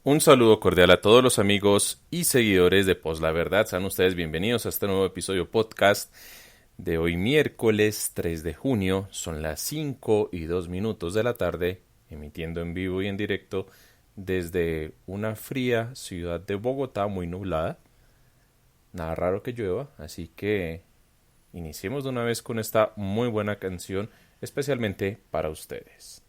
Un saludo cordial a todos los amigos y seguidores de Post La Verdad. Sean ustedes bienvenidos a este nuevo episodio podcast de hoy miércoles 3 de junio. Son las 5:02 de la tarde, emitiendo en vivo y en directo desde una fría ciudad de Bogotá muy nublada. Nada raro que llueva, así que iniciemos de una vez con esta muy buena canción, especialmente para ustedes.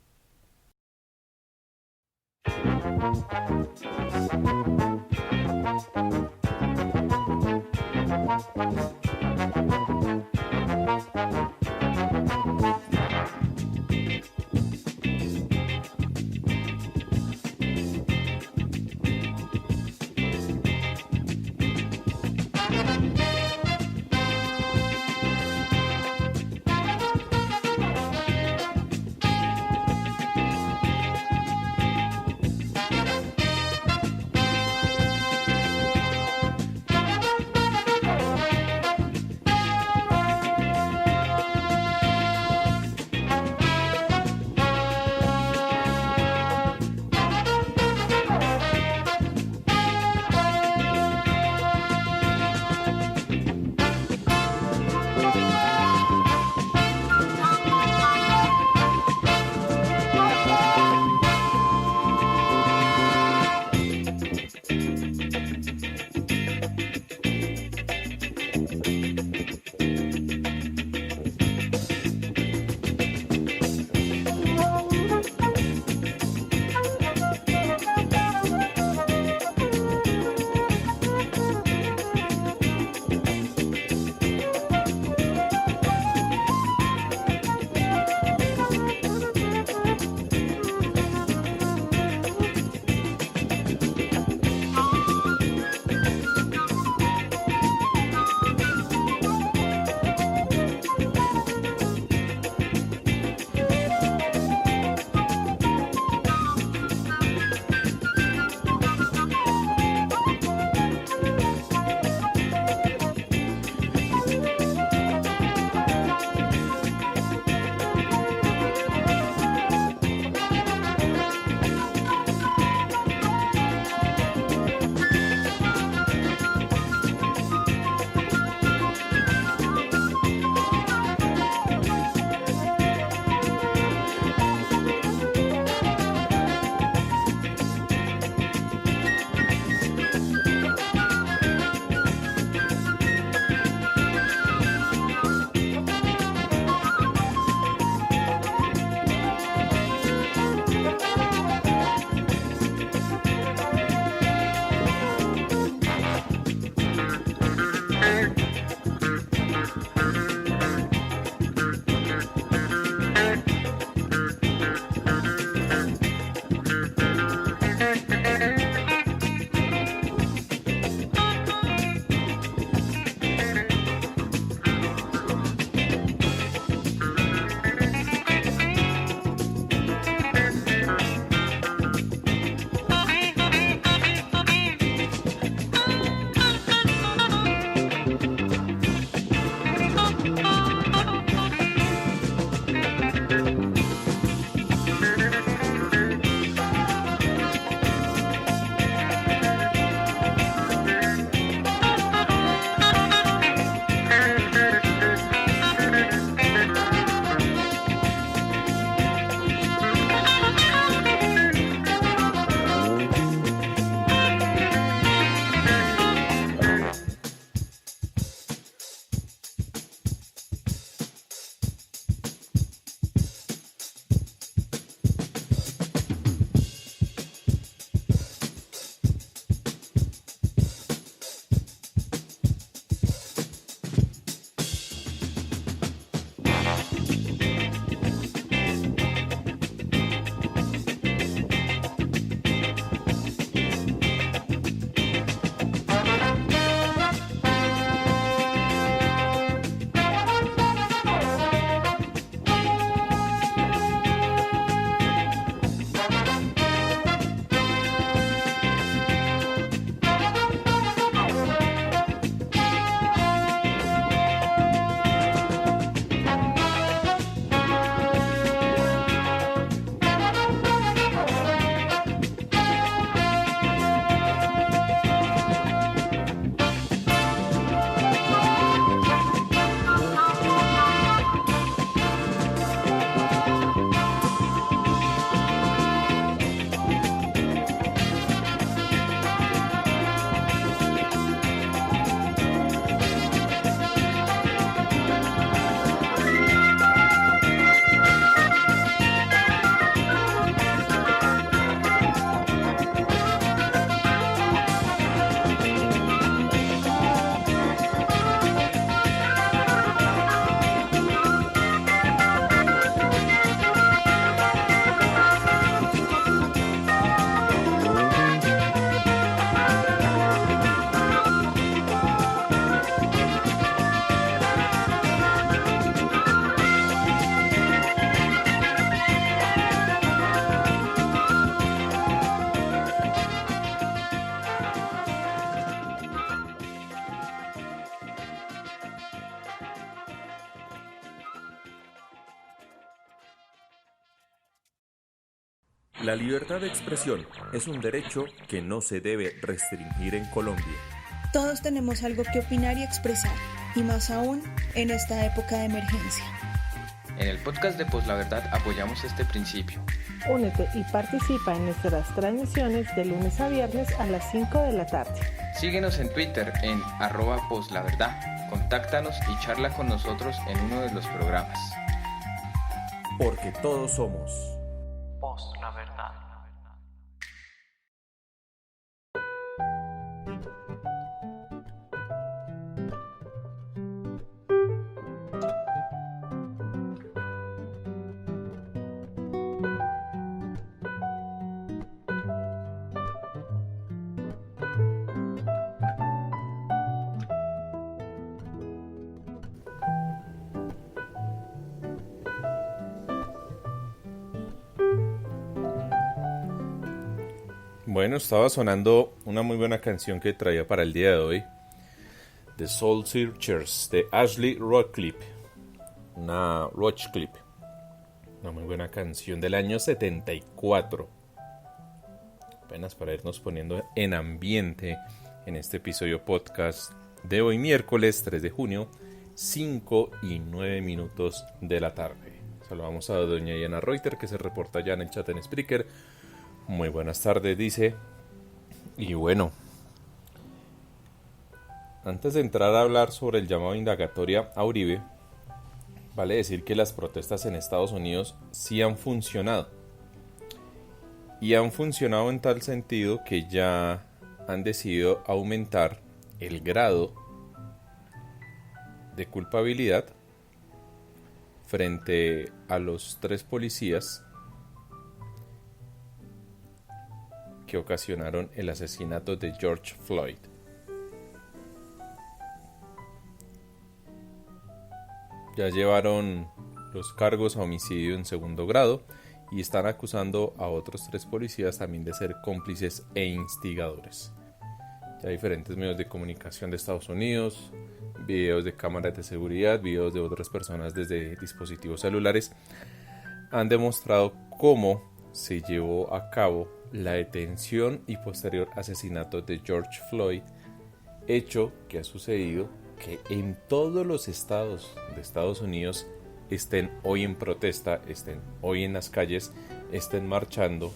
La libertad de expresión es un derecho que no se debe restringir en Colombia. Todos tenemos algo que opinar y expresar, y más aún en esta época de emergencia. En el podcast de Pues la Verdad apoyamos este principio. Únete y participa en nuestras transmisiones de lunes a viernes a las 5 de la tarde. Síguenos en Twitter en @poslaverdad. Contáctanos y charla con nosotros en uno de los programas. Porque todos somos Pos la Verdad. Bueno, estaba sonando una muy buena canción que traía para el día de hoy, The Soul Searchers, de Ashley Rochcliffe, una muy buena canción del año 74. Apenas para irnos poniendo en ambiente en este episodio podcast de hoy miércoles 3 de junio, 5:09 de la tarde. Saludamos a doña Diana Reuter, que se reporta ya en el chat en Spreaker. Muy buenas tardes, dice. Y bueno, antes de entrar a hablar sobre el llamado indagatoria a Uribe, vale decir que las protestas en Estados Unidos sí han funcionado. Y han funcionado en tal sentido que ya han decidido aumentar el grado de culpabilidad frente a los 3 policías que ocasionaron el asesinato de George Floyd. Ya llevaron los cargos a homicidio en segundo grado y están acusando a otros 3 policías también de ser cómplices e instigadores. Ya diferentes medios de comunicación de Estados Unidos, videos de cámaras de seguridad, videos de otras personas desde dispositivos celulares han demostrado cómo se llevó a cabo la detención y posterior asesinato de George Floyd, hecho que ha sucedido que en todos los estados de Estados Unidos estén hoy en protesta, estén hoy en las calles, estén marchando,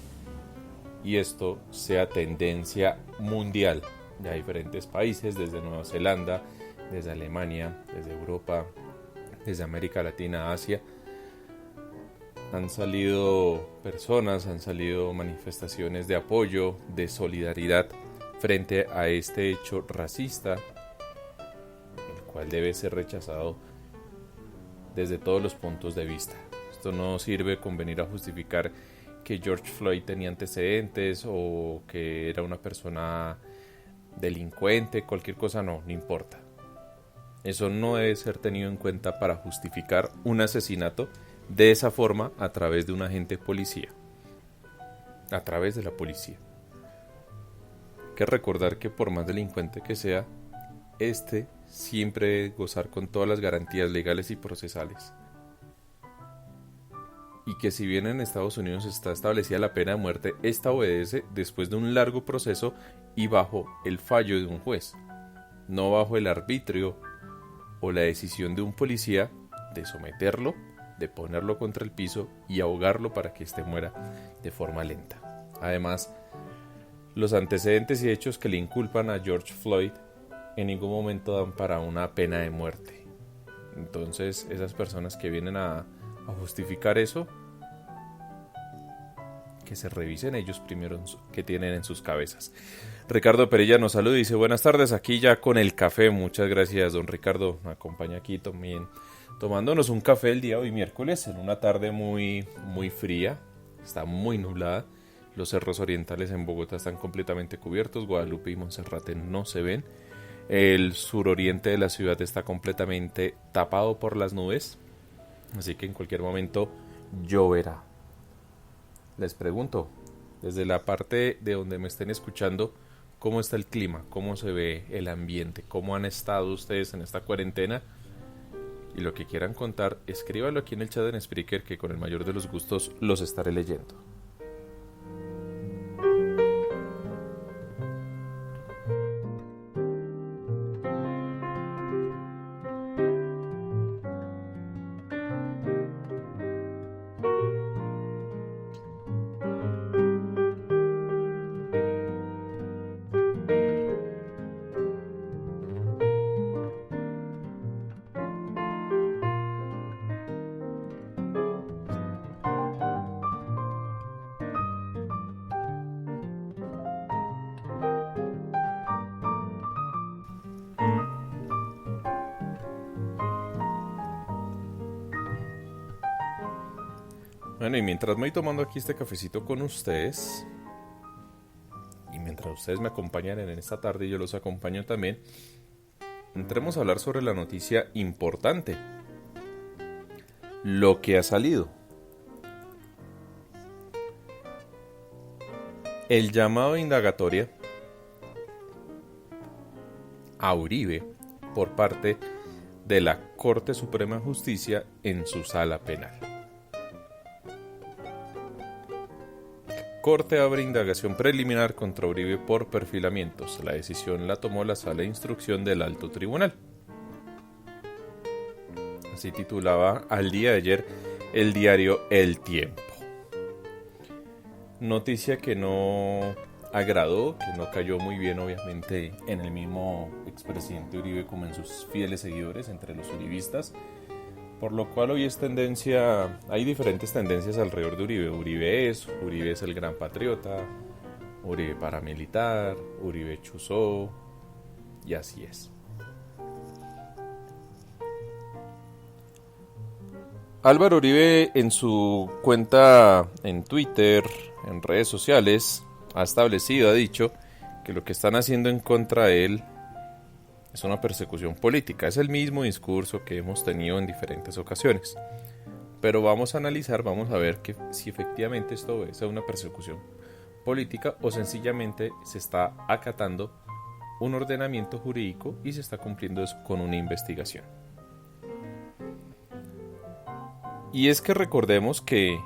y esto sea tendencia mundial. Ya diferentes países, desde Nueva Zelanda, desde Alemania, desde Europa, desde América Latina, Asia, han salido personas, han salido manifestaciones de apoyo, de solidaridad frente a este hecho racista, el cual debe ser rechazado desde todos los puntos de vista. Esto no sirve con venir a justificar que George Floyd tenía antecedentes o que era una persona delincuente, cualquier cosa, no importa. Eso no debe ser tenido en cuenta para justificar un asesinato de esa forma a través de un agente policía, a través de la policía. Hay que recordar que por más delincuente que sea, siempre debe gozar con todas las garantías legales y procesales. Y que si bien en Estados Unidos está establecida la pena de muerte, esta obedece después de un largo proceso y bajo el fallo de un juez, no bajo el arbitrio o la decisión de un policía de someterlo, de ponerlo contra el piso y ahogarlo para que éste muera de forma lenta. Además, los antecedentes y hechos que le inculpan a George Floyd en ningún momento dan para una pena de muerte. Entonces, esas personas que vienen a justificar eso, que se revisen ellos primero que tienen en sus cabezas. Ricardo Perilla nos saluda y dice: buenas tardes, aquí ya con el café. Muchas gracias, don Ricardo. Me acompaña aquí también tomándonos un café el día de hoy miércoles en una tarde muy fría. Está muy nublada. Los cerros orientales en Bogotá están completamente cubiertos. Guadalupe y Monserrate no se ven. El suroriente de la ciudad está completamente tapado por las nubes, así que en cualquier momento lloverá. Les pregunto, desde la parte de donde me estén escuchando, ¿cómo está el clima? ¿Cómo se ve el ambiente? ¿Cómo han estado ustedes en esta cuarentena? Y lo que quieran contar, escríbalo aquí en el chat en Spreaker, que con el mayor de los gustos los estaré leyendo. Bueno, y mientras me voy tomando aquí este cafecito con ustedes, y mientras ustedes me acompañan en esta tarde y yo los acompaño también, entremos a hablar sobre la noticia importante, lo que ha salido. El llamado de indagatoria a Uribe por parte de la Corte Suprema de Justicia en su sala penal. Corte abre indagación preliminar contra Uribe por perfilamientos. La decisión la tomó la Sala de Instrucción del Alto Tribunal. Así titulaba al día de ayer el diario El Tiempo. Noticia que no agradó, que no cayó muy bien obviamente en el mismo expresidente Uribe como en sus fieles seguidores, entre los uribistas. Por lo cual hoy es tendencia, hay diferentes tendencias alrededor de Uribe. Uribe es el gran patriota, Uribe paramilitar, Uribe chuzó, y así es. Álvaro Uribe en su cuenta en Twitter, en redes sociales, ha dicho que lo que están haciendo en contra de él es una persecución política. Es el mismo discurso que hemos tenido en diferentes ocasiones. Pero vamos a analizar, vamos a ver si efectivamente esto es una persecución política o sencillamente se está acatando un ordenamiento jurídico y se está cumpliendo eso con una investigación. Y es que recordemos que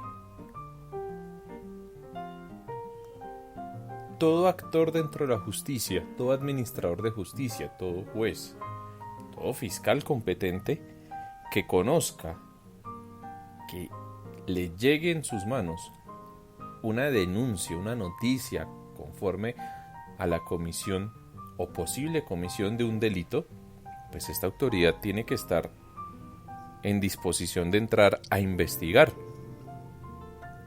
todo actor dentro de la justicia, todo administrador de justicia, todo juez, todo fiscal competente que conozca, que le llegue en sus manos una denuncia, una noticia conforme a la comisión o posible comisión de un delito, pues esta autoridad tiene que estar en disposición de entrar a investigar.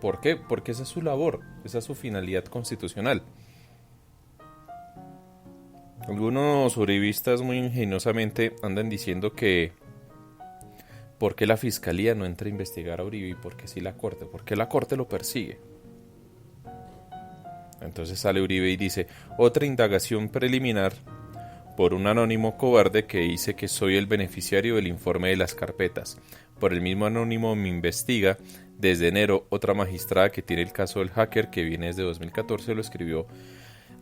¿Por qué? Porque esa es su labor, esa es su finalidad constitucional. Algunos uribistas muy ingeniosamente andan diciendo que ¿por qué la fiscalía no entra a investigar a Uribe y por qué sí la corte? ¿Por qué la corte lo persigue? Entonces sale Uribe y dice: otra indagación preliminar por un anónimo cobarde que dice que soy el beneficiario del informe de las carpetas. Por el mismo anónimo me investiga desde enero otra magistrada que tiene el caso del hacker que viene desde 2014, lo escribió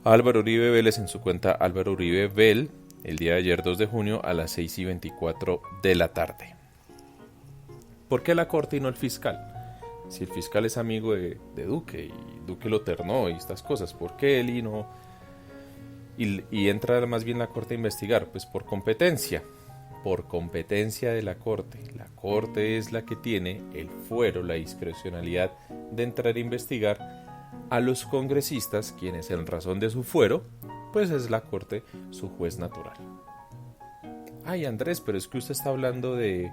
Álvaro Uribe Vélez en su cuenta Álvaro Uribe Vel el día de ayer 2 de junio a las 6:24 de la tarde. ¿Por qué la corte y no el fiscal? Si el fiscal es amigo de Duque y Duque lo ternó y estas cosas, ¿por qué él y no? Y entra más bien la corte a investigar, pues por competencia de la corte. La corte es la que tiene el fuero, la discrecionalidad de entrar a investigar a los congresistas, quienes en razón de su fuero, pues es la corte su juez natural. Ay, Andrés, pero es que usted está hablando de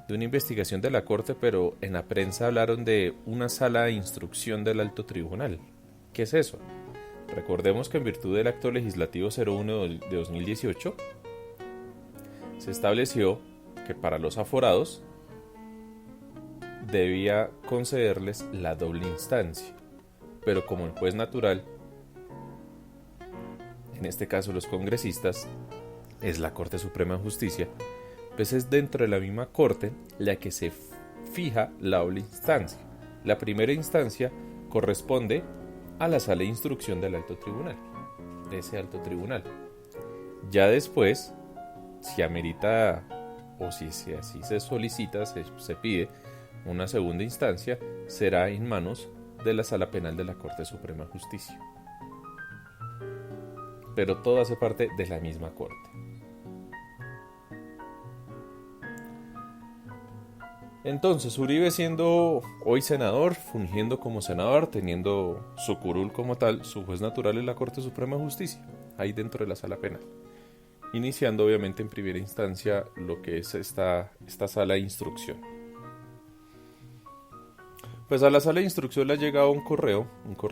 una investigación de la corte, pero en la prensa hablaron de una sala de instrucción del alto tribunal. ¿Qué es eso? Recordemos que en virtud del acto legislativo 01 de 2018 se estableció que para los aforados debía concederles la doble instancia, pero como el juez natural, en este caso los congresistas, es la Corte Suprema de Justicia, pues es dentro de la misma corte la que se fija la doble instancia. La primera instancia corresponde a la sala de instrucción del alto tribunal, de ese alto tribunal. Ya después, si amerita o si así se solicita, se pide una segunda instancia, será en manos de la Sala Penal de la Corte Suprema de Justicia. Pero todo hace parte de la misma corte. Entonces, Uribe siendo hoy senador, fungiendo como senador, teniendo su curul como tal, su juez natural en la Corte Suprema de Justicia, ahí dentro de la Sala Penal. Iniciando obviamente en primera instancia lo que es esta sala de instrucción. Pues a la sala de instrucción le ha llegado un correo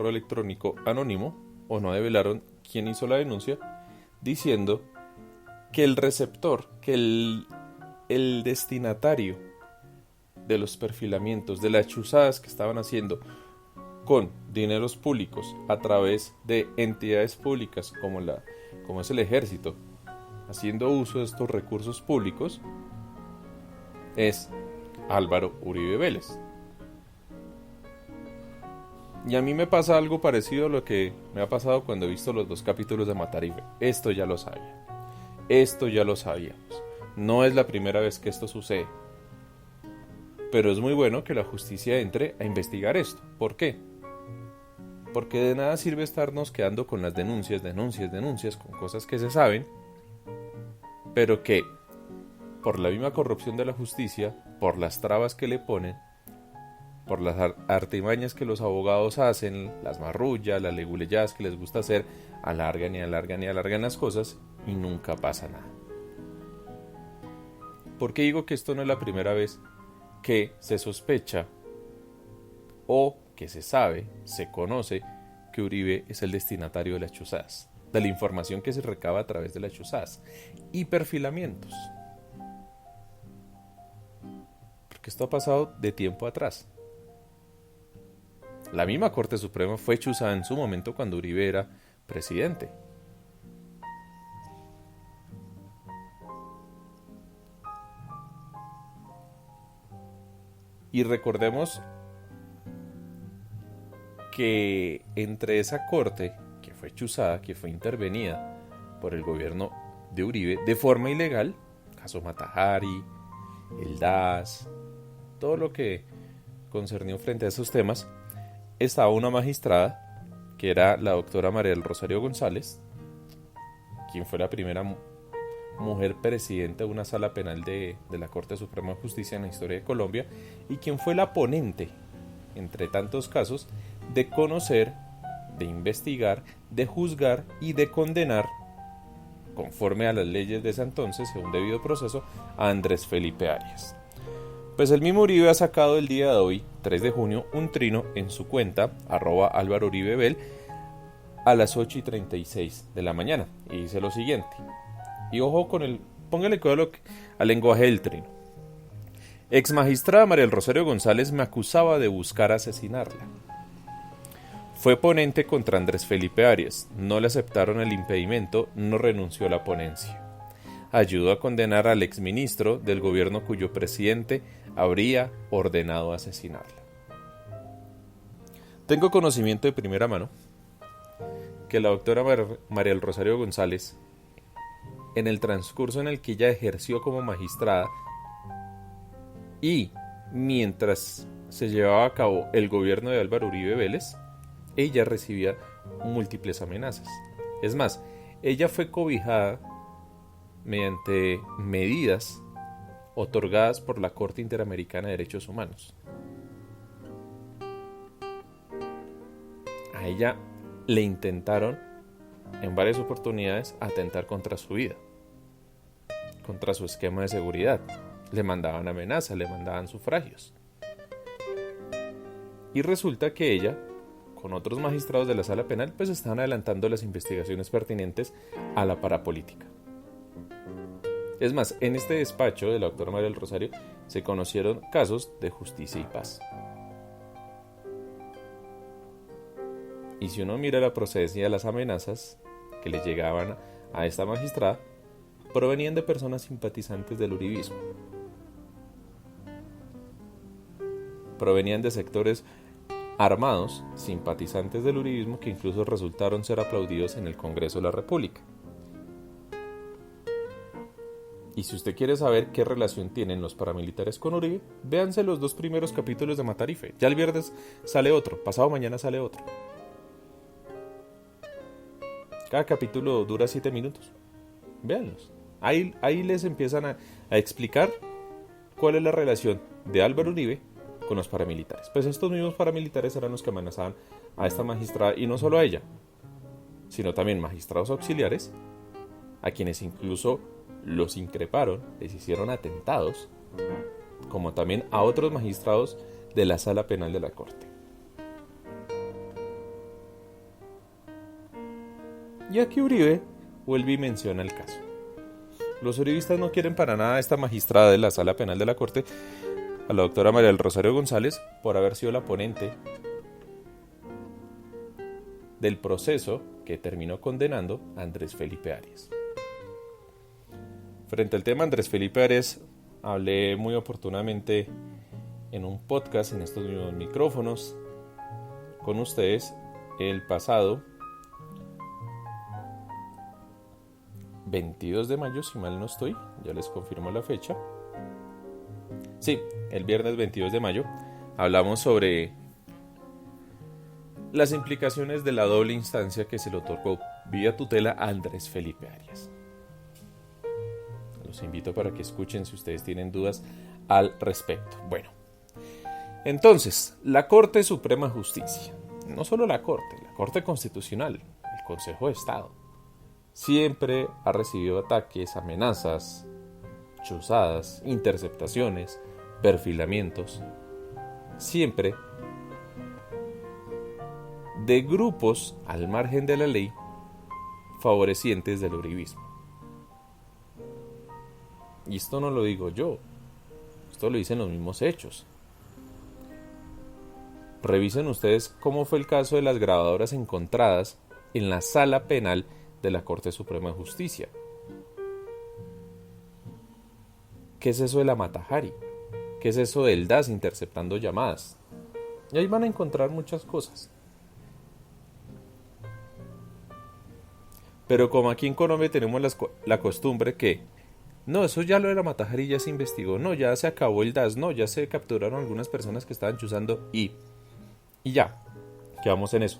electrónico anónimo, o no develaron quién hizo la denuncia, diciendo que el receptor, que el destinatario de los perfilamientos, de las chuzadas que estaban haciendo con dineros públicos a través de entidades públicas como es el ejército, haciendo uso de estos recursos públicos, es Álvaro Uribe Vélez. Y a mí me pasa algo parecido a lo que me ha pasado cuando he visto los 2 capítulos de Matarife. Esto ya lo sabía. Esto ya lo sabíamos. No es la primera vez que esto sucede. Pero es muy bueno que la justicia entre a investigar esto. ¿Por qué? Porque de nada sirve estarnos quedando con las denuncias, con cosas que se saben, pero que por la misma corrupción de la justicia, por las trabas que le ponen, por las artimañas que los abogados hacen, las marrullas, las leguleyas que les gusta hacer, alargan las cosas y nunca pasa nada. ¿Por qué digo que esto no es la primera vez que se sospecha o que se sabe, se conoce que Uribe es el destinatario de las chuzadas, de la información que se recaba a través de las chuzadas y perfilamientos? Porque esto ha pasado de tiempo atrás. La misma Corte Suprema fue chuzada en su momento cuando Uribe era presidente. Y recordemos que entre esa corte que fue chuzada, que fue intervenida por el gobierno de Uribe de forma ilegal, caso Matajari, el DAS, todo lo que concernió frente a esos temas, estaba una magistrada que era la doctora María del Rosario González, quien fue la primera mujer presidenta de una sala penal de la Corte Suprema de Justicia en la historia de Colombia, y quien fue la ponente, entre tantos casos, de conocer, de investigar, de juzgar y de condenar, conforme a las leyes de ese entonces, en un debido proceso, a Andrés Felipe Arias. Pues el mismo Uribe ha sacado el día de hoy, 3 de junio, un trino en su cuenta, @AlvaroUribeBel, a las 8:36 de la mañana. Y dice lo siguiente. Y ojo con póngale cuidado al lenguaje del trino. Ex magistrada María del Rosario González me acusaba de buscar asesinarla. Fue ponente contra Andrés Felipe Arias. No le aceptaron el impedimento, no renunció a la ponencia. Ayudó a condenar al exministro del gobierno cuyo presidente habría ordenado asesinarla. Tengo conocimiento de primera mano que la doctora María del Rosario González, en el transcurso en el que ella ejerció como magistrada y mientras se llevaba a cabo el gobierno de Álvaro Uribe Vélez, ella recibía múltiples amenazas. Es más, ella fue cobijada mediante medidas otorgadas por la Corte Interamericana de Derechos Humanos. A ella le intentaron en varias oportunidades atentar contra su vida, contra su esquema de seguridad. Le mandaban amenazas, le mandaban sufragios. Y resulta que ella, con otros magistrados de la sala penal, pues estaban adelantando las investigaciones pertinentes a la parapolítica. Es más, en este despacho de la doctora María del Rosario se conocieron casos de justicia y paz. Y si uno mira la procedencia de las amenazas que le llegaban a esta magistrada, provenían de personas simpatizantes del uribismo. Provenían de sectores armados, simpatizantes del uribismo, que incluso resultaron ser aplaudidos en el Congreso de la República. Y si usted quiere saber qué relación tienen los paramilitares con Uribe, véanse los 2 primeros capítulos de Matarife. Ya el viernes sale otro, pasado mañana sale otro. Cada capítulo dura 7 minutos. Véanlos. Ahí les empiezan a explicar cuál es la relación de Álvaro Uribe con los paramilitares. Pues estos mismos paramilitares eran los que amenazaban a esta magistrada, y no solo a ella, sino también magistrados auxiliares, a quienes incluso los increparon, les hicieron atentados, como también a otros magistrados de la sala penal de la Corte. Y aquí Uribe vuelve y menciona el caso. Los uribistas no quieren para nada a esta magistrada de la sala penal de la Corte a la doctora María del Rosario González por haber sido la ponente del proceso que terminó condenando a Andrés Felipe Arias. Frente al tema Andrés Felipe Arias, hablé muy oportunamente en un podcast en estos mismos micrófonos con ustedes el pasado 22 de mayo, si mal no estoy, ya les confirmo la fecha. Sí, el viernes 22 de mayo hablamos sobre las implicaciones de la doble instancia que se le otorgó vía tutela a Andrés Felipe Arias. Los invito para que escuchen si ustedes tienen dudas al respecto. Bueno, entonces, la Corte Suprema de Justicia, no solo la Corte Constitucional, el Consejo de Estado, siempre ha recibido ataques, amenazas, chuzadas, interceptaciones, perfilamientos, siempre de grupos al margen de la ley favorecientes del uribismo. Y esto no lo digo yo, esto lo dicen los mismos hechos. Revisen ustedes cómo fue el caso de las grabadoras encontradas en la sala penal de la Corte Suprema de Justicia. ¿Qué es eso de la Matajari? ¿Qué es eso del DAS interceptando llamadas? Y ahí van a encontrar muchas cosas. Pero como aquí en Colombia tenemos la costumbre que no, eso ya lo de la Matajari ya se investigó, no, ya se acabó el DAS, no, ya se capturaron algunas personas que estaban chuzando y ya, quedamos en eso.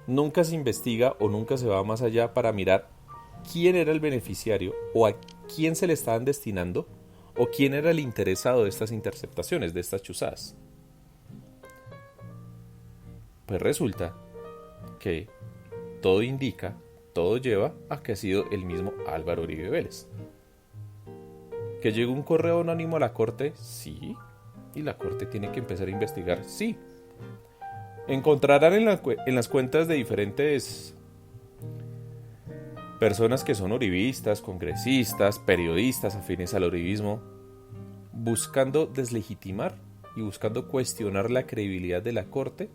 Nunca se investiga o nunca se va más allá para mirar quién era el beneficiario o a quién se le estaban destinando o quién era el interesado de estas interceptaciones, de estas chuzadas. Pues resulta que todo indica, todo lleva a que ha sido el mismo Álvaro Uribe Vélez. ¿Que llegó un correo anónimo a la Corte? Sí. Y la Corte tiene que empezar a investigar, sí. Encontrarán en las cuentas de diferentes personas que son uribistas, congresistas, periodistas afines al uribismo, buscando deslegitimar y buscando cuestionar la credibilidad de la Corte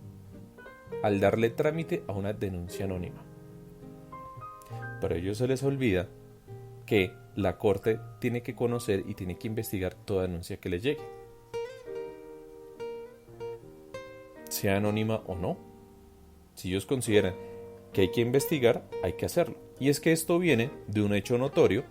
al darle trámite a una denuncia anónima. Pero a ellos se les olvida que la Corte tiene que conocer y tiene que investigar toda denuncia que le llegue, sea anónima o no. Si ellos consideran que hay que investigar, hay que hacerlo. Y es que esto viene de un hecho notorio,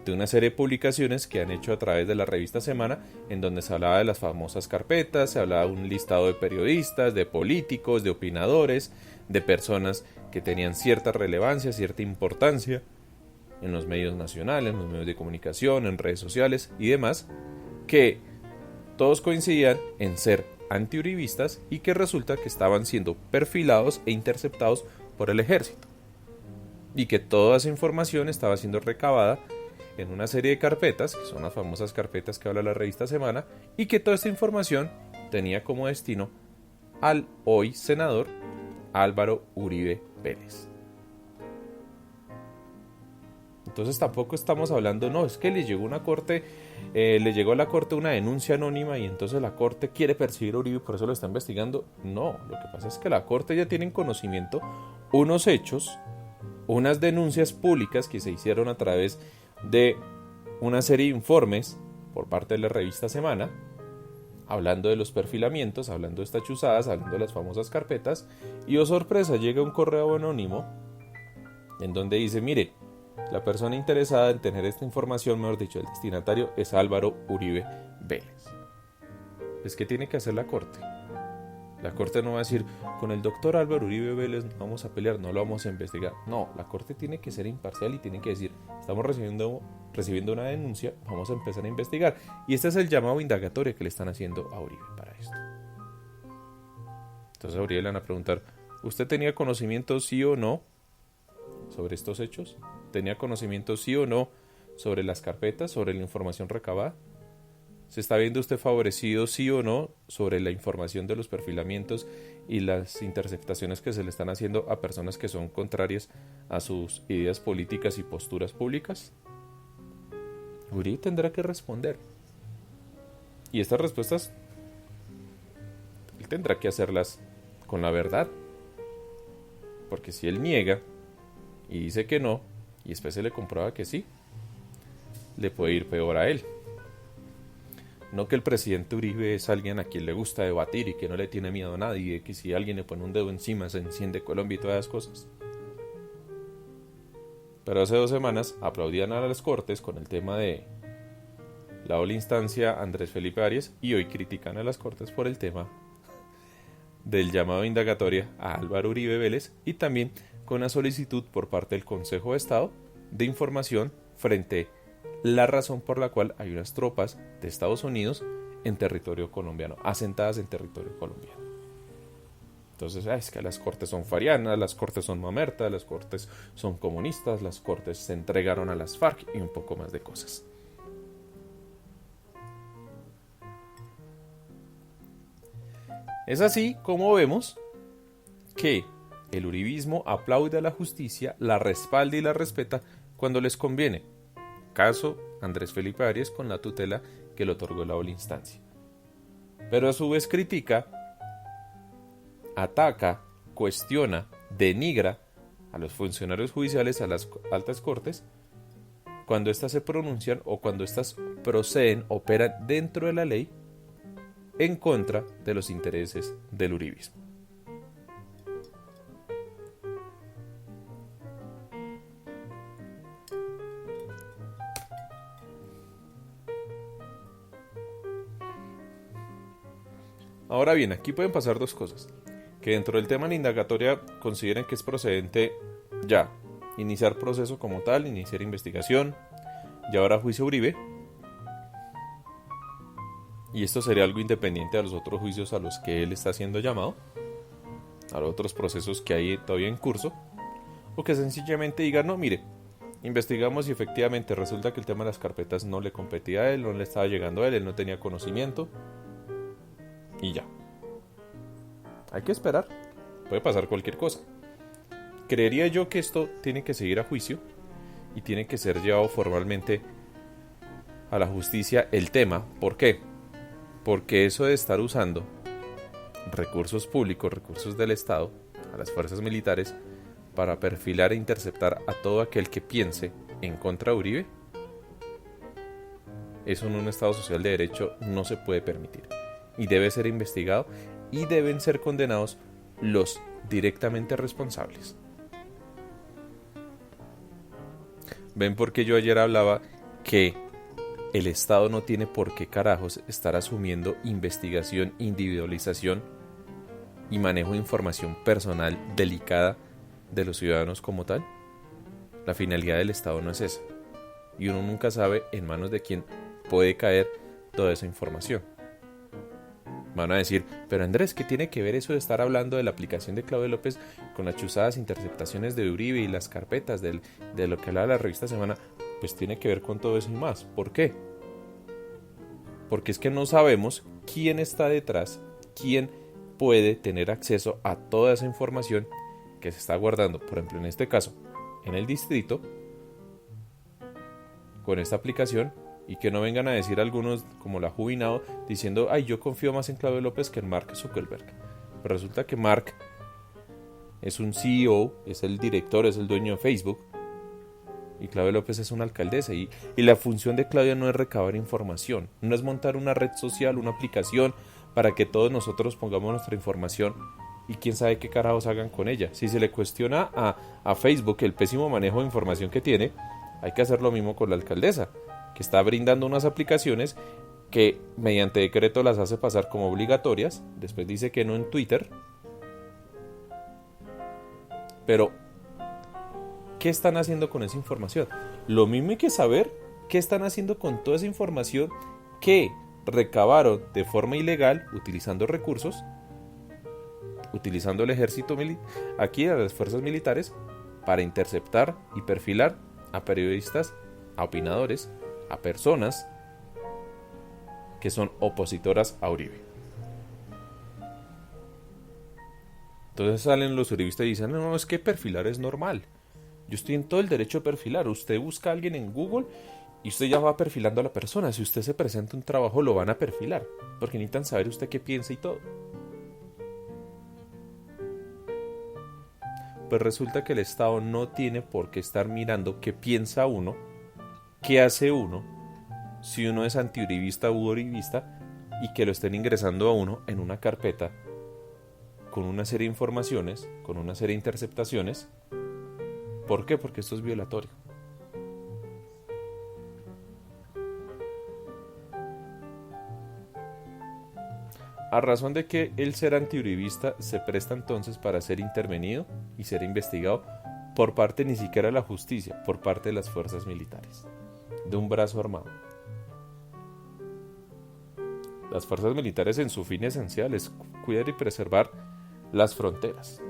de una serie de publicaciones que han hecho a través de la revista Semana, en donde se hablaba de las famosas carpetas, se hablaba de un listado de periodistas, de políticos, de opinadores, de personas que tenían cierta relevancia, cierta importancia en los medios nacionales, en los medios de comunicación, en redes sociales y demás, que todos coincidían en ser antiuribistas y que resulta que estaban siendo perfilados e interceptados por el ejército y que toda esa información estaba siendo recabada en una serie de carpetas, que son las famosas carpetas que habla la revista Semana, y que toda esta información tenía como destino al hoy senador Álvaro Uribe Vélez. Entonces tampoco estamos hablando, no, es que le llegó le llegó a la Corte una denuncia anónima y entonces la Corte quiere perseguir a Uribe y por eso lo está investigando. No, lo que pasa es que la Corte ya tiene en conocimiento unos hechos, unas denuncias públicas que se hicieron a través de una serie de informes por parte de la revista Semana, hablando de los perfilamientos, hablando de estas chuzadas, hablando de las famosas carpetas, y oh sorpresa, llega un correo anónimo en donde dice, mire, la persona interesada en tener esta información, mejor dicho, el destinatario es Álvaro Uribe Vélez. Es que tiene que hacer la Corte. La Corte no va a decir, con el doctor Álvaro Uribe Vélez vamos a pelear, no lo vamos a investigar. No, la Corte tiene que ser imparcial y tiene que decir, estamos recibiendo una denuncia, vamos a empezar a investigar. Y este es el llamado indagatorio que le están haciendo a Uribe para esto. Entonces a Uribe le van a preguntar, ¿usted tenía conocimiento sí o no sobre estos hechos? ¿Tenía conocimiento sí o no sobre las carpetas, sobre la información recabada? ¿Se está viendo usted favorecido sí o no sobre la información de los perfilamientos y las interceptaciones que se le están haciendo a personas que son contrarias a sus ideas políticas y posturas públicas? Uribe tendrá que responder. Y estas respuestas él tendrá que hacerlas con la verdad. Porque si él niega y dice que no, y después se le comprueba que sí, le puede ir peor a él. No que el presidente Uribe es alguien a quien le gusta debatir y que no le tiene miedo a nadie, que si alguien le pone un dedo encima se enciende Colombia y todas esas cosas. Pero hace 2 semanas aplaudían a las Cortes con el tema de la doble instancia Andrés Felipe Arias, y hoy critican a las Cortes por el tema del llamado de indagatoria a Álvaro Uribe Vélez, y también con una solicitud por parte del Consejo de Estado de información frente a la razón por la cual hay unas tropas de Estados Unidos en territorio colombiano, asentadas en territorio colombiano. Entonces, es que las Cortes son farianas, las Cortes son mamertas, las Cortes son comunistas, las Cortes se entregaron a las FARC y un poco más de cosas. Es así como vemos que el uribismo aplaude a la justicia, la respalda y la respeta cuando les conviene. Caso Andrés Felipe Arias con la tutela que le otorgó la doble instancia. Pero a su vez critica, ataca, cuestiona, denigra a los funcionarios judiciales, a las altas cortes, cuando éstas se pronuncian o cuando éstas proceden, operan dentro de la ley en contra de los intereses del uribismo. Ahora bien, aquí pueden pasar 2 cosas. Que dentro del tema de la indagatoria consideren que es procedente ya iniciar proceso como tal, iniciar investigación, llevar a juicio a Uribe. Y esto sería algo independiente a los otros juicios a los que él está siendo llamado, a los otros procesos que hay todavía en curso. O que sencillamente digan, no, mire, investigamos y efectivamente resulta que el tema de las carpetas no le competía a él, no le estaba llegando a él, él no tenía conocimiento. Y ya. Hay que esperar. Puede pasar cualquier cosa. Creería yo que esto tiene que seguir a juicio y tiene que ser llevado formalmente a la justicia el tema. ¿Por qué? Porque eso de estar usando recursos públicos, recursos del Estado, a las fuerzas militares, para perfilar e interceptar a todo aquel que piense en contra de Uribe, eso en un Estado social de derecho no se puede permitir. Y debe ser investigado y deben ser condenados los directamente responsables. ¿Ven por qué yo ayer hablaba que el Estado no tiene por qué carajos estar asumiendo investigación, individualización y manejo de información personal delicada de los ciudadanos como tal? La finalidad del Estado no es esa. Y uno nunca sabe en manos de quién puede caer toda esa información. Van a decir, pero Andrés, ¿qué tiene que ver eso de estar hablando de la aplicación de Claudio López con las chuzadas interceptaciones de Uribe y las carpetas de lo que hablaba la revista Semana? Pues tiene que ver con todo eso y más. ¿Por qué? Porque es que no sabemos quién está detrás, quién puede tener acceso a toda esa información que se está guardando, por ejemplo, en este caso, en el distrito, con esta aplicación. Y que no vengan a decir algunos, como la Jubinado, diciendo, ay, yo confío más en Claudio López que en Mark Zuckerberg. Pero resulta que Mark es un CEO, es el director, es el dueño de Facebook. Y Claudia López es una alcaldesa. Y la función de Claudia no es recabar información. No es montar una red social, una aplicación, para que todos nosotros pongamos nuestra información. Y quién sabe qué carajos hagan con ella. Si se le cuestiona a Facebook el pésimo manejo de información que tiene, hay que hacer lo mismo con la alcaldesa, que está brindando unas aplicaciones que mediante decreto las hace pasar como obligatorias, después dice que no en Twitter. Pero, ¿qué están haciendo con esa información? Lo mismo hay que saber qué están haciendo con toda esa información que recabaron de forma ilegal, utilizando recursos, utilizando el ejército aquí a las fuerzas militares, para interceptar y perfilar a periodistas, a opinadores, a personas que son opositoras a Uribe. Entonces salen los uribistas y dicen, no, es que perfilar es normal. Yo estoy en todo el derecho de perfilar. Usted busca a alguien en Google Y usted ya va perfilando a la persona. Si usted se presenta un trabajo, lo van a perfilar, porque necesitan saber usted qué piensa y todo. Pues resulta que el Estado no tiene por qué estar mirando qué piensa uno, qué hace uno, si uno es antiuribista u uribista, y que lo estén ingresando a uno en una carpeta con una serie de informaciones, con una serie de interceptaciones. ¿Por qué? Porque esto es violatorio. A razón de que el ser antiuribista se presta entonces para ser intervenido y ser investigado por parte ni siquiera de la justicia, por parte de las fuerzas militares, de un brazo armado. Las fuerzas militares en su fin esencial es cuidar y preservar las fronteras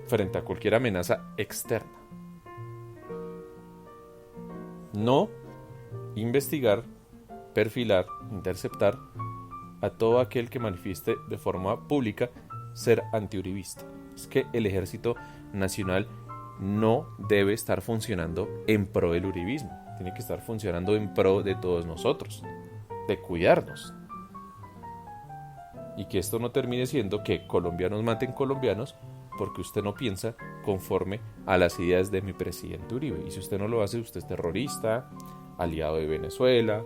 frente a cualquier amenaza externa. No investigar, perfilar, interceptar a todo aquel que manifieste de forma pública ser antiuribista. Es que el Ejército Nacional no debe estar funcionando en pro del uribismo, tiene que estar funcionando en pro de todos nosotros, de cuidarnos. Y que esto no termine siendo que colombianos maten colombianos porque usted no piensa conforme a las ideas de mi presidente Uribe. Y si usted no lo hace, usted es terrorista, aliado de Venezuela,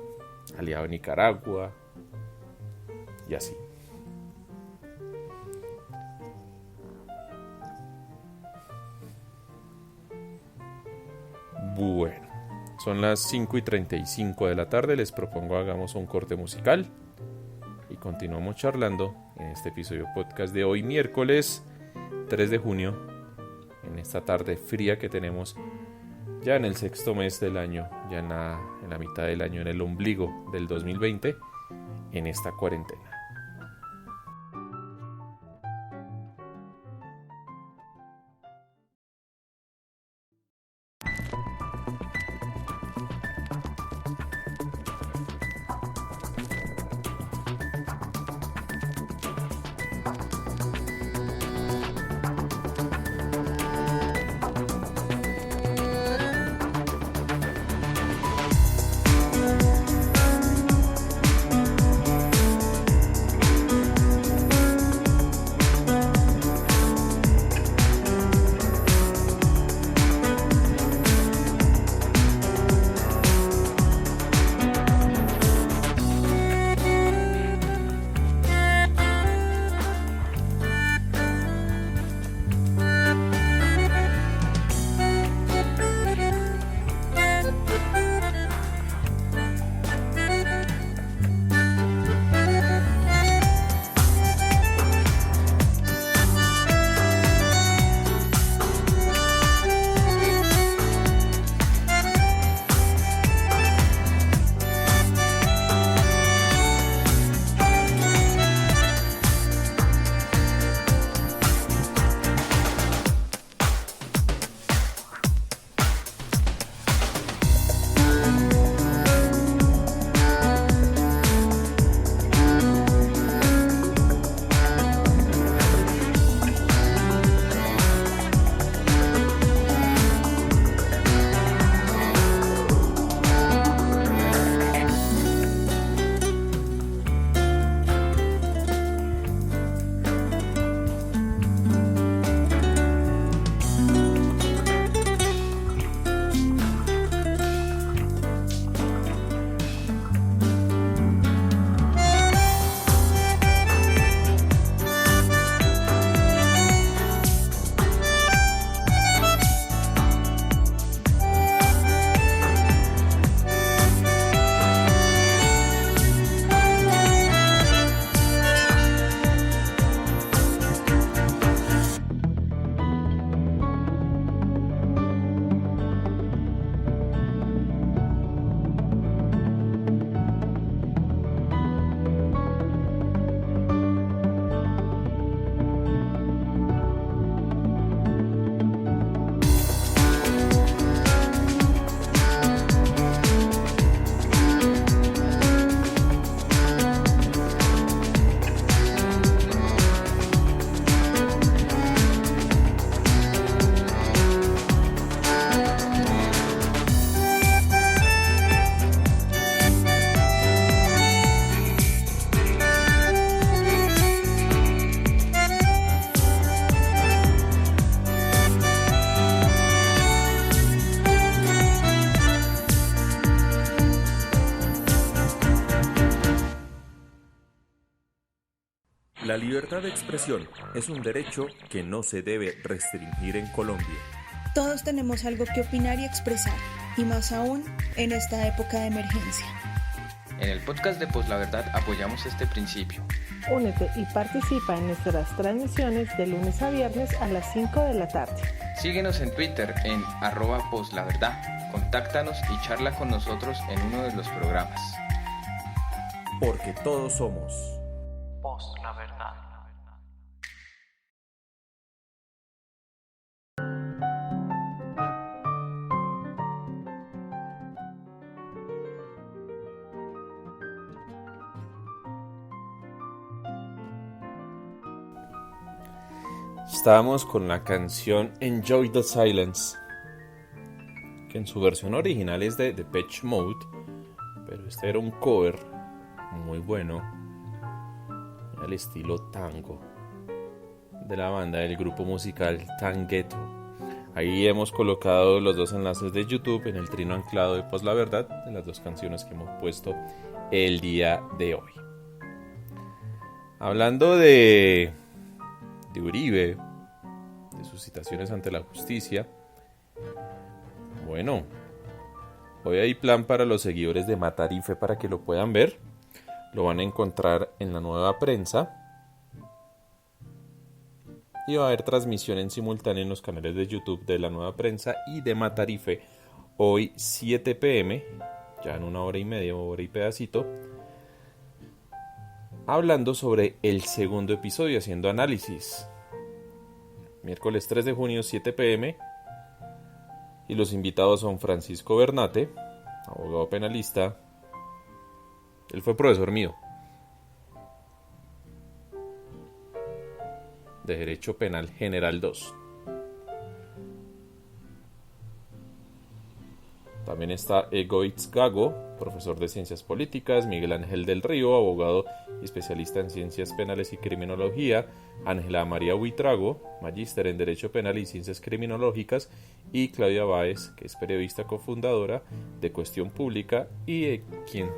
aliado de Nicaragua, y así. Bueno, son las 5:35 de la tarde. Les propongo hagamos un corte musical y continuamos charlando en este episodio podcast de hoy, miércoles 3 de junio, en esta tarde fría que tenemos ya en el sexto mes del año, ya en la mitad del año, en el ombligo del 2020, en esta cuarentena. La libertad de expresión es un derecho que no se debe restringir en Colombia. Todos tenemos algo que opinar y expresar, y más aún en esta época de emergencia. En el podcast de Pos la Verdad apoyamos este principio. Únete y participa en nuestras transmisiones de lunes a viernes a las 5 de la tarde. Síguenos en Twitter en @poslaverdad. Contáctanos y charla con nosotros en uno de los programas. Porque todos somos Pos la verdad. Estábamos con la canción Enjoy the Silence, que en su versión original es de Depeche Mode, pero este era un cover muy bueno al estilo tango de la banda del grupo musical Tangueto. Ahí hemos colocado los dos enlaces de YouTube en el trino anclado de Pos la Verdad de las dos canciones que hemos puesto el día de hoy. Hablando de Uribe, de sus citaciones ante la justicia. Bueno, hoy hay plan para los seguidores de Matarife para que lo puedan ver. Lo van a encontrar en La Nueva Prensa. Y va a haber transmisión en simultáneo en los canales de YouTube de La Nueva Prensa y de Matarife. Hoy 7 p.m, ya en 1 hora y media, 1 hora y pedacito, hablando sobre el segundo episodio, haciendo análisis. Miércoles 3 de junio, 7 p.m. Y los invitados son Francisco Bernate, abogado penalista. Él fue profesor mío de Derecho Penal General 2. También está Egoitz Gago, profesor de Ciencias Políticas, Miguel Ángel del Río, abogado y especialista en Ciencias Penales y Criminología, Ángela María Huitrago, magíster en Derecho Penal y Ciencias Criminológicas, y Claudia Báez, que es periodista cofundadora de Cuestión Pública y quien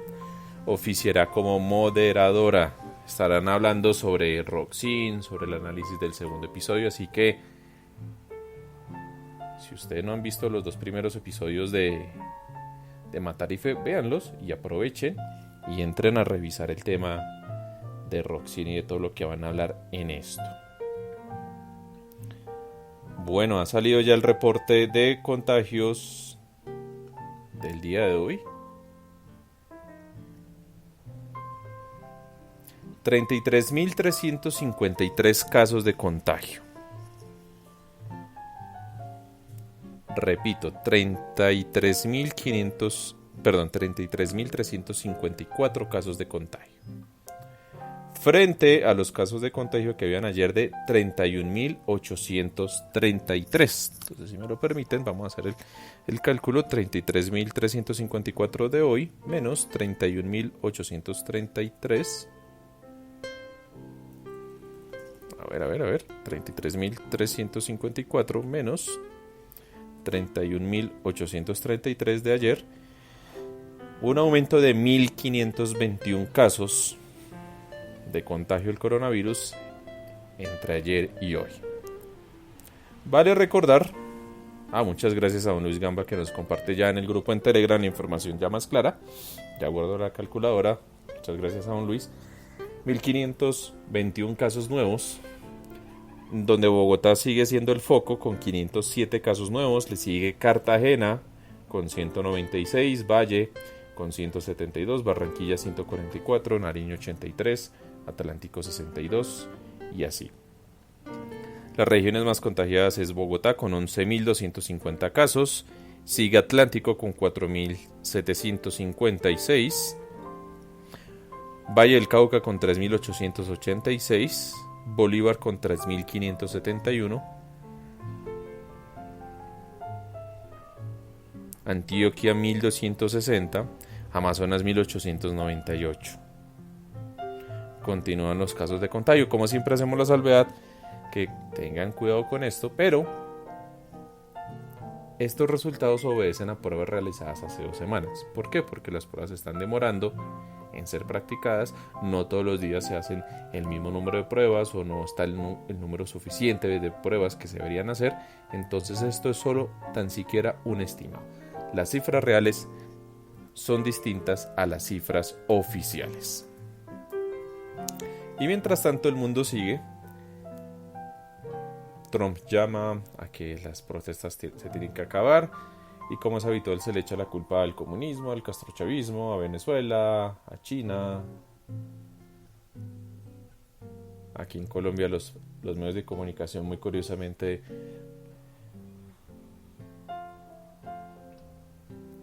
oficiará como moderadora. Estarán hablando sobre Roxin, sobre el análisis del segundo episodio, así que si ustedes no han visto los dos primeros episodios de Matarife, véanlos y aprovechen y entren a revisar el tema de Roxin y de todo lo que van a hablar en esto. Bueno, ha salido ya el reporte de contagios del día de hoy. 33.353 casos de contagio. Repito, 33.354 casos de contagio. Frente a los casos de contagio que habían ayer de 31.833. Entonces, si me lo permiten, vamos a hacer el cálculo. 33.354 de hoy menos 31.833. A ver. 33.354 menos 31.833 de ayer, un aumento de 1.521 casos de contagio del coronavirus entre ayer y hoy. Vale recordar, muchas gracias a don Luis Gamba, que nos comparte ya en el grupo en Telegram la información ya más clara. Ya guardo la calculadora, muchas gracias a don Luis. 1.521 casos nuevos, donde Bogotá sigue siendo el foco con 507 casos nuevos. Le sigue Cartagena con 196, Valle con 172, Barranquilla 144, Nariño 83, Atlántico 62 y así. Las regiones más contagiadas es Bogotá con 11.250 casos, sigue Atlántico con 4.756, Valle del Cauca con 3.886, Bolívar con 3.571, Antioquia 1.260, Amazonas 1.898. Continúan los casos de contagio. Como siempre hacemos la salvedad que tengan cuidado con esto, pero estos resultados obedecen a pruebas realizadas hace 2 semanas. ¿Por qué? Porque las pruebas se están demorando en ser practicadas. No todos los días se hacen el mismo número de pruebas o no está el número suficiente de pruebas que se deberían hacer. Entonces esto es solo tan siquiera un estimado. Las cifras reales son distintas a las cifras oficiales. Y mientras tanto el mundo sigue. Trump llama a que las protestas se tienen que acabar y, como es habitual, se le echa la culpa al comunismo, al castrochavismo, a Venezuela, a China. Aquí en Colombia los medios de comunicación, muy curiosamente,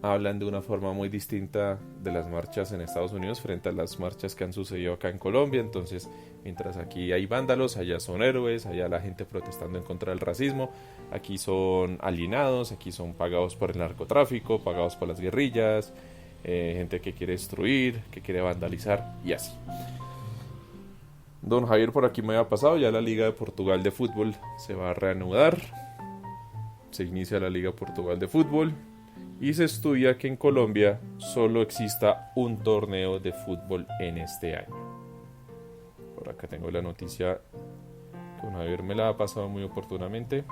hablan de una forma muy distinta de las marchas en Estados Unidos frente a las marchas que han sucedido acá en Colombia. Entonces, mientras aquí hay vándalos, allá son héroes, allá la gente protestando en contra del racismo, aquí son alienados, aquí son pagados por el narcotráfico, pagados por las guerrillas, gente que quiere destruir, que quiere vandalizar y así. Don Javier por aquí me había pasado, ya la Liga de Portugal de Fútbol se va a reanudar, se inicia la Liga Portugal de Fútbol. Y se estudia que en Colombia solo exista un torneo de fútbol en este año. Por acá tengo la noticia que don Javier me la ha pasado muy oportunamente.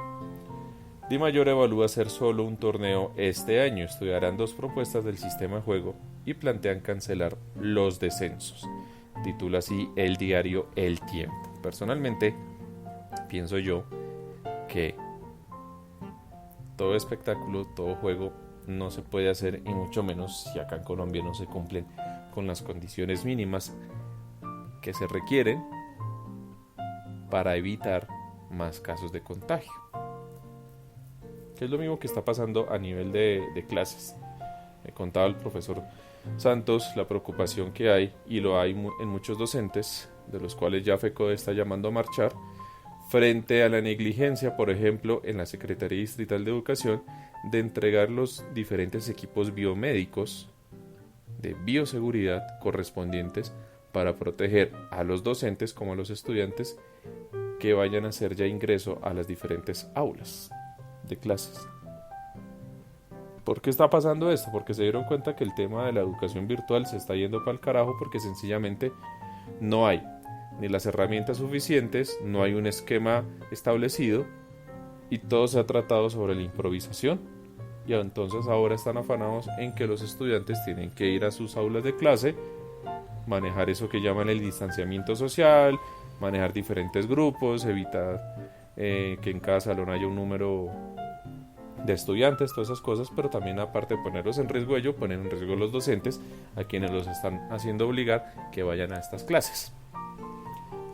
Di Mayor evalúa hacer solo un torneo este año. Estudiarán 2 propuestas del sistema de juego y plantean cancelar los descensos. Titula así el diario El Tiempo. Personalmente, pienso yo que todo espectáculo, todo juego no se puede hacer, y mucho menos si acá en Colombia no se cumplen con las condiciones mínimas que se requieren para evitar más casos de contagio, que es lo mismo que está pasando a nivel de clases. Me contaba el profesor Santos la preocupación que hay, y lo hay en muchos docentes, de los cuales ya FECODE está llamando a marchar, frente a la negligencia, por ejemplo, en la Secretaría Distrital de Educación, de entregar los diferentes equipos biomédicos de bioseguridad correspondientes para proteger a los docentes como a los estudiantes que vayan a hacer ya ingreso a las diferentes aulas de clases. ¿Por qué está pasando esto? Porque se dieron cuenta que el tema de la educación virtual se está yendo para el carajo, porque sencillamente no hay ni las herramientas suficientes, no hay un esquema establecido y todo se ha tratado sobre la improvisación. Y entonces ahora están afanados en que los estudiantes tienen que ir a sus aulas de clase, manejar eso que llaman el distanciamiento social, manejar diferentes grupos, evitar que en cada salón haya un número de estudiantes, todas esas cosas, pero también, aparte de ponerlos en riesgo ellos, ponen en riesgo a los docentes, a quienes los están haciendo obligar que vayan a estas clases.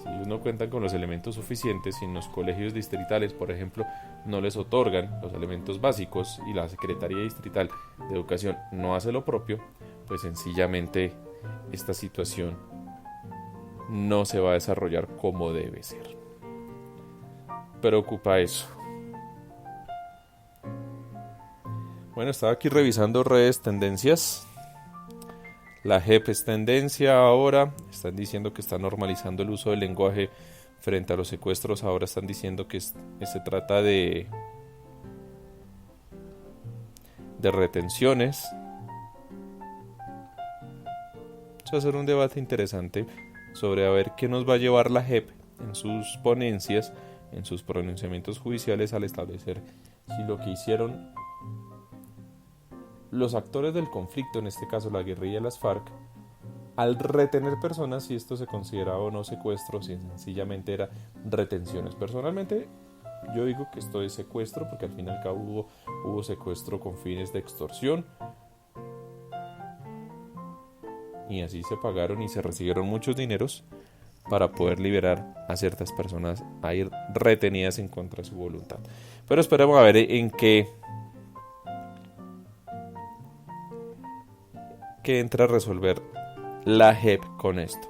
Si ellos no cuentan con los elementos suficientes, y en los colegios distritales, por ejemplo, no les otorgan los elementos básicos, y la Secretaría Distrital de Educación no hace lo propio, pues sencillamente esta situación no se va a desarrollar como debe ser. Preocupa eso. Bueno, estaba aquí revisando redes, tendencias. La JEP es tendencia ahora. Están diciendo que está normalizando el uso del lenguaje frente a los secuestros. Ahora están diciendo que se trata de retenciones. Eso va a ser un debate interesante sobre a ver qué nos va a llevar la JEP en sus ponencias, en sus pronunciamientos judiciales, al establecer si lo que hicieron los actores del conflicto, en este caso la guerrilla y las FARC, al retener personas, si esto se consideraba o no secuestro, si sencillamente era retenciones. Personalmente yo digo que esto es secuestro, porque al fin y al cabo hubo secuestro con fines de extorsión, y así se pagaron y se recibieron muchos dineros para poder liberar a ciertas personas a ir retenidas en contra de su voluntad. Pero esperemos a ver en qué entra a resolver la JEP con esto.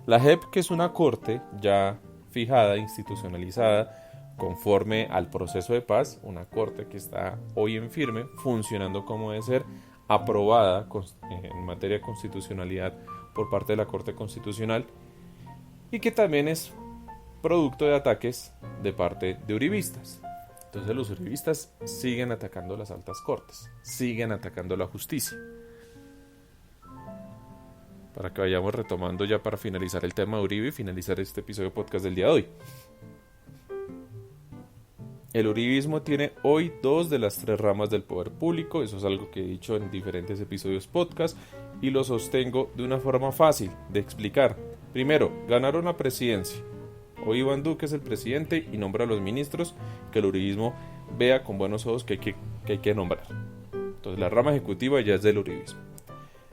La JEP, que es una corte ya fijada, institucionalizada, conforme al proceso de paz, una corte que está hoy en firme, funcionando como debe ser, aprobada en materia de constitucionalidad por parte de la Corte Constitucional, y que también es producto de ataques de parte de uribistas. Entonces los uribistas siguen atacando las altas cortes, siguen atacando la justicia. para que vayamos retomando ya para finalizar el tema de Uribe y finalizar este episodio podcast del día de hoy. El uribismo tiene hoy 2 de las 3 ramas del poder público, eso es algo que he dicho en diferentes episodios podcast y lo sostengo de una forma fácil de explicar. Primero, ganaron la presidencia. Hoy Iván Duque es el presidente y nombra a los ministros que el uribismo vea con buenos ojos que hay que nombrar. Entonces la rama ejecutiva ya es del uribismo.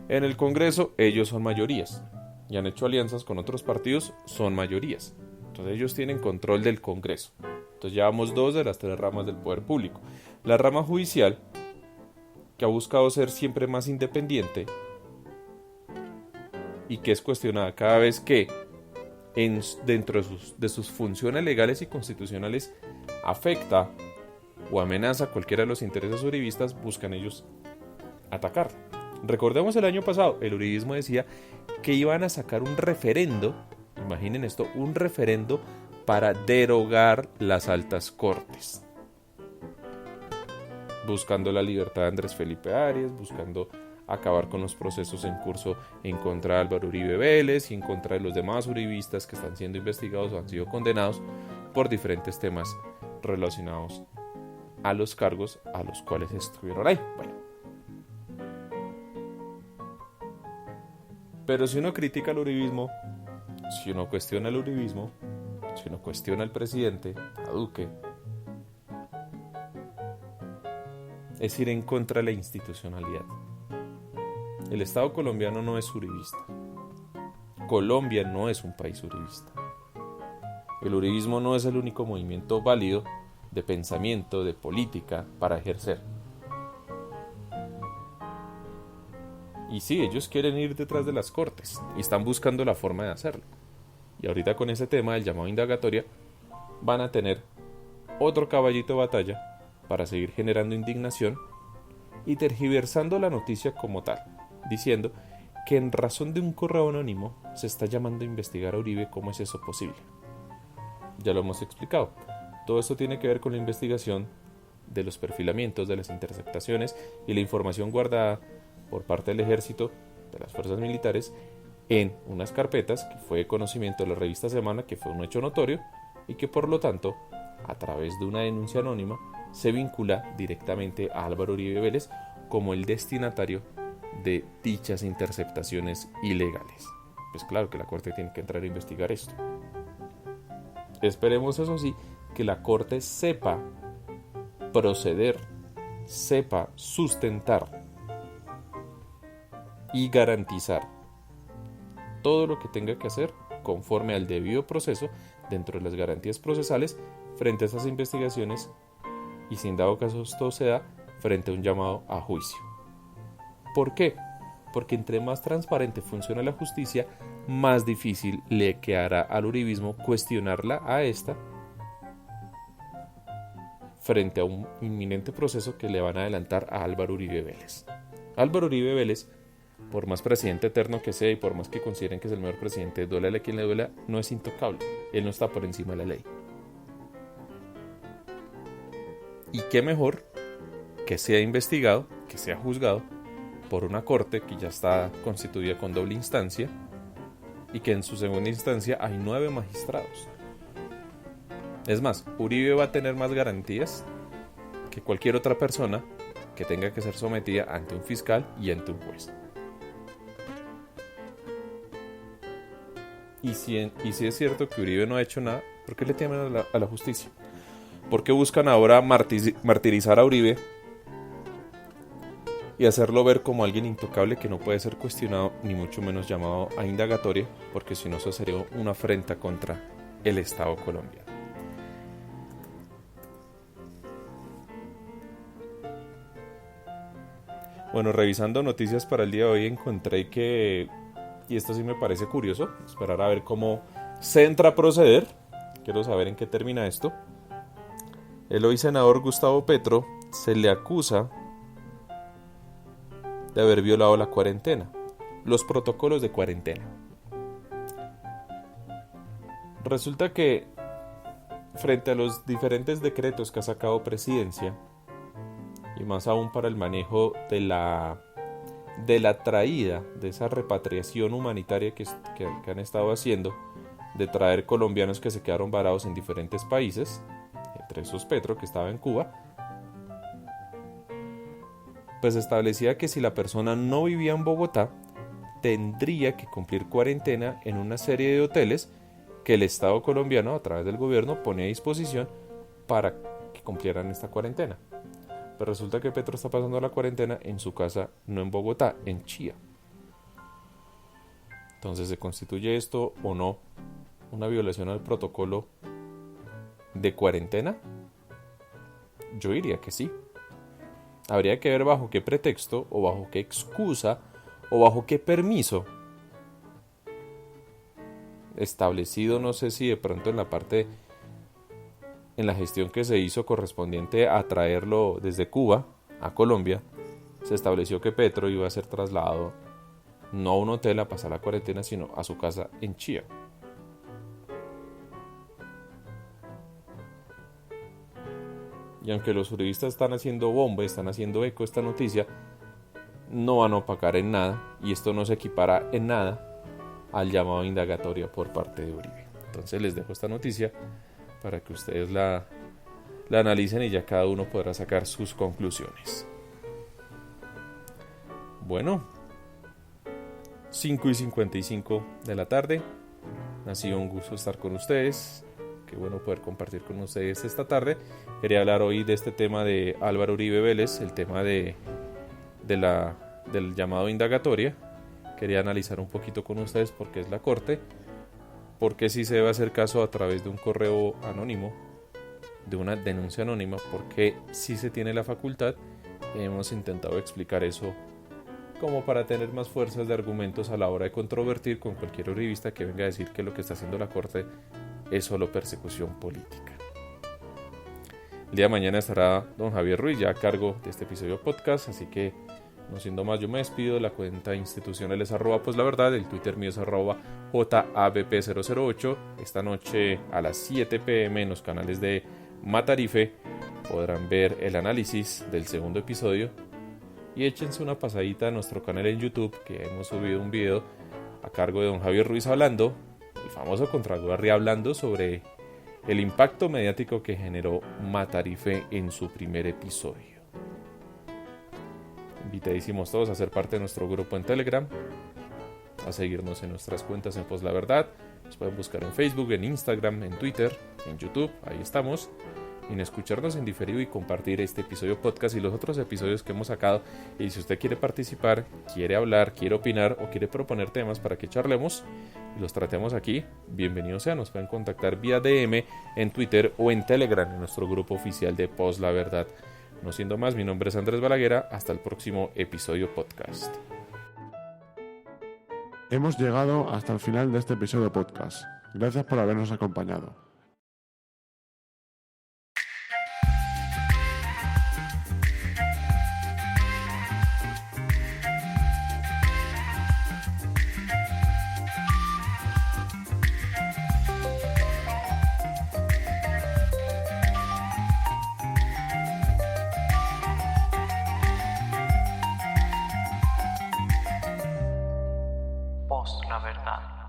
En el Congreso ellos son mayorías y han hecho alianzas con otros partidos, son mayorías. Entonces ellos tienen control del Congreso. Entonces llevamos 2 de las 3 ramas del poder público. La rama judicial, que ha buscado ser siempre más independiente y que es cuestionada cada vez que dentro de sus funciones legales y constitucionales afecta o amenaza cualquiera de los intereses uribistas, buscan ellos atacar. Recordemos el año pasado, el uribismo decía que iban a sacar un referendo, imaginen esto, un referendo para derogar las altas cortes, buscando la libertad de Andrés Felipe Arias, buscando acabar con los procesos en curso en contra de Álvaro Uribe Vélez y en contra de los demás uribistas que están siendo investigados o han sido condenados por diferentes temas relacionados a los cargos a los cuales estuvieron ahí. Bueno. Pero si uno critica el uribismo, si uno cuestiona el uribismo, si uno cuestiona al presidente, a Duque, es ir en contra de la institucionalidad. El Estado colombiano no es uribista. Colombia no es un país uribista. El uribismo no es el único movimiento válido de pensamiento, de política para ejercer. Y sí, ellos quieren ir detrás de las cortes y están buscando la forma de hacerlo. Y ahorita con ese tema del llamado indagatoria van a tener otro caballito de batalla para seguir generando indignación y tergiversando la noticia como tal, diciendo que en razón de un correo anónimo se está llamando a investigar a Uribe. ¿Cómo es eso posible? Ya lo hemos explicado. Todo esto tiene que ver con la investigación de los perfilamientos, de las interceptaciones y la información guardada por parte del ejército, de las fuerzas militares, en unas carpetas que fue de conocimiento de la revista Semana, que fue un hecho notorio y que por lo tanto, a través de una denuncia anónima, se vincula directamente a Álvaro Uribe Vélez como el destinatario de dichas interceptaciones ilegales. Pues claro que la Corte tiene que entrar a investigar esto. Esperemos, eso sí, que la Corte sepa proceder, sepa sustentar y garantizar todo lo que tenga que hacer conforme al debido proceso dentro de las garantías procesales frente a estas investigaciones y, si en dado caso esto se da, frente a un llamado a juicio. ¿Por qué? Porque entre más transparente funciona la justicia, más difícil le quedará al uribismo cuestionarla a esta frente a un inminente proceso que le van a adelantar a Álvaro Uribe Vélez. Álvaro Uribe Vélez, por más presidente eterno que sea y por más que consideren que es el mejor presidente, duélale a quien le duela, no es intocable. Él no está por encima de la ley. Y qué mejor que sea investigado, que sea juzgado por una corte que ya está constituida con doble instancia y que en su segunda instancia hay 9 magistrados. Es más, Uribe va a tener más garantías que cualquier otra persona que tenga que ser sometida ante un fiscal y ante un juez. Y si es cierto que Uribe no ha hecho nada, ¿por qué le temen a la justicia? ¿Por qué buscan ahora martirizar a Uribe y hacerlo ver como alguien intocable que no puede ser cuestionado ni mucho menos llamado a indagatoria? Porque si no, eso sería una afrenta contra el Estado colombiano. Bueno, revisando noticias para el día de hoy encontré que, y esto sí me parece curioso, esperar a ver cómo se entra a proceder, quiero saber en qué termina esto. El hoy senador Gustavo Petro se le acusa de haber violado la cuarentena, los protocolos de cuarentena. Resulta que frente a los diferentes decretos que ha sacado Presidencia, y más aún para el manejo de de la traída, de esa repatriación humanitaria que han estado haciendo, de traer colombianos que se quedaron varados en diferentes países, entre esos Petro, que estaba en Cuba, pues establecía que si la persona no vivía en Bogotá, tendría que cumplir cuarentena en una serie de hoteles que el Estado colombiano, a través del gobierno, pone a disposición para que cumplieran esta cuarentena. Pero resulta que Petro está pasando la cuarentena en su casa, no en Bogotá, en Chía. Entonces, ¿se constituye esto o no una violación al protocolo de cuarentena? Yo diría que sí. Habría que ver bajo qué pretexto, o bajo qué excusa, o bajo qué permiso establecido, no sé si de pronto en la gestión que se hizo correspondiente a traerlo desde Cuba a Colombia, se estableció que Petro iba a ser trasladado no a un hotel a pasar la cuarentena, sino a su casa en Chía. Y aunque los juristas están haciendo bomba, están haciendo eco esta noticia, no van a opacar en nada, y esto no se equipara en nada al llamado indagatoria por parte de Uribe. Entonces les dejo esta noticia para que ustedes la analicen y ya cada uno podrá sacar sus conclusiones. Bueno, 5:55 de la tarde. Ha sido un gusto estar con ustedes. Qué bueno poder compartir con ustedes esta tarde. Quería hablar hoy de este tema de Álvaro Uribe Vélez, el tema del llamado indagatoria. Quería analizar un poquito con ustedes por qué es la Corte, por qué sí se debe hacer caso a través de un correo anónimo, de una denuncia anónima, por qué sí se tiene la facultad. Hemos intentado explicar eso como para tener más fuerzas de argumentos a la hora de controvertir con cualquier uribista que venga a decir que lo que está haciendo la Corte es solo persecución política. El día de mañana estará don Javier Ruiz ya a cargo de este episodio podcast, así que no siendo más, yo me despido. La cuenta institucional es @poslaverdad, el Twitter mío es @JABP008. Esta noche a las 7 p.m. en los canales de Matarife podrán ver el análisis del segundo episodio, y échense una pasadita a nuestro canal en YouTube, que hemos subido un video a cargo de don Javier Ruiz hablando, el famoso Contraguarri, hablando sobre el impacto mediático que generó Matarife en su primer episodio. Invitadísimos todos a ser parte de nuestro grupo en Telegram, a seguirnos en nuestras cuentas en Pos La Verdad. Nos pueden buscar en Facebook, en Instagram, en Twitter, en YouTube, ahí estamos. En escucharnos en diferido y compartir este episodio podcast y los otros episodios que hemos sacado. Y si usted quiere participar, quiere hablar, quiere opinar o quiere proponer temas para que charlemos y los tratemos aquí, bienvenido sea. Nos pueden contactar vía DM en Twitter o en Telegram en nuestro grupo oficial de Pos La Verdad. No siendo más, mi nombre es Andrés Balaguera. Hasta el próximo episodio podcast. Hemos llegado hasta el final de este episodio podcast. Gracias por habernos acompañado. Pos La Verdad.